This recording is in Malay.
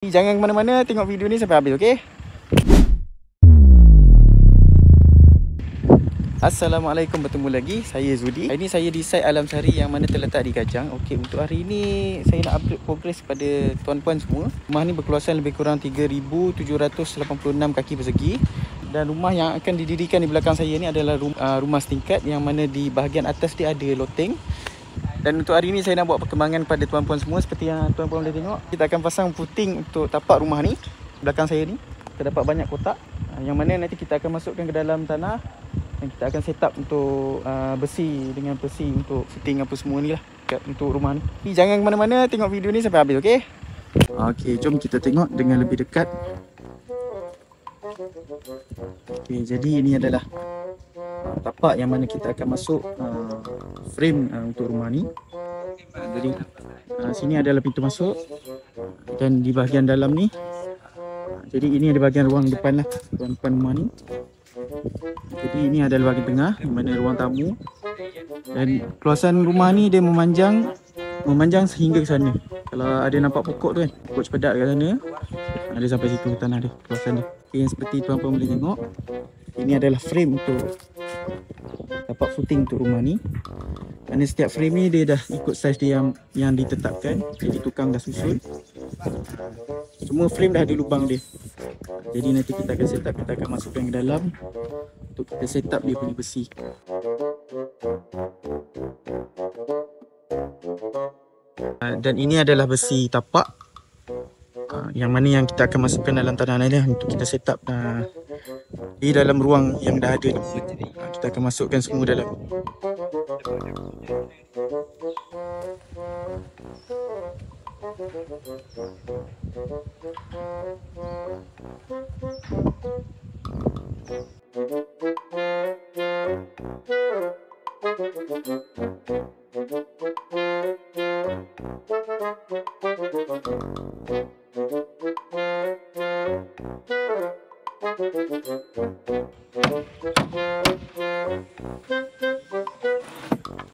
Jangan ke mana-mana, tengok video ni sampai habis, okey? Assalamualaikum, bertemu lagi. Saya Zudi. Hari ni saya di site Alam Sari yang mana terletak di Kajang. Okey, untuk hari ni saya nak update progres kepada tuan-puan semua. Rumah ni berkeluasan lebih kurang 3,786 kaki persegi. Dan rumah yang akan didirikan di belakang saya ni adalah rumah setingkat yang mana di bahagian atas dia ada loteng. Dan untuk hari ni saya nak buat perkembangan pada tuan-puan semua. Seperti yang tuan-puan boleh tengok, kita akan pasang footing untuk tapak rumah ni. Belakang saya ni terdapat banyak kotak yang mana nanti kita akan masukkan ke dalam tanah. Dan kita akan set up untuk besi dengan besi untuk footing apa semua ni lah untuk rumah ni. Jangan ke mana-mana, tengok video ni sampai habis, okey? Okey, jom kita tengok dengan lebih dekat. Okey, jadi ini adalah tapak yang mana kita akan masuk frame untuk rumah ni. Jadi sini adalah pintu masuk dan di bahagian dalam ni, jadi ini ada bahagian ruang depan lah, ruang depan rumah ni. Jadi ini adalah bahagian tengah di mana ruang tamu. Dan keluasan rumah ni dia memanjang sehingga ke sana. Kalau ada nampak pokok tu kan, pokok cepedak kat sana, ada sampai situ tanah dia, keluasan dia. Okay, yang seperti tuan-puan boleh tengok, ini adalah frame untuk tapak footing untuk rumah ni. Kerana setiap frame ni dia dah ikut saiz dia yang ditetapkan. Jadi tukang dah susun. Semua frame dah ada lubang dia. Jadi nanti kita akan set up, kita akan masukkan ke dalam untuk kita set up dia punya besi. Dan ini adalah besi tapak yang mana yang kita akan masukkan dalam tanah ni untuk kita set up di dalam ruang yang dah ada ni. Kita akan masukkan semua dalam.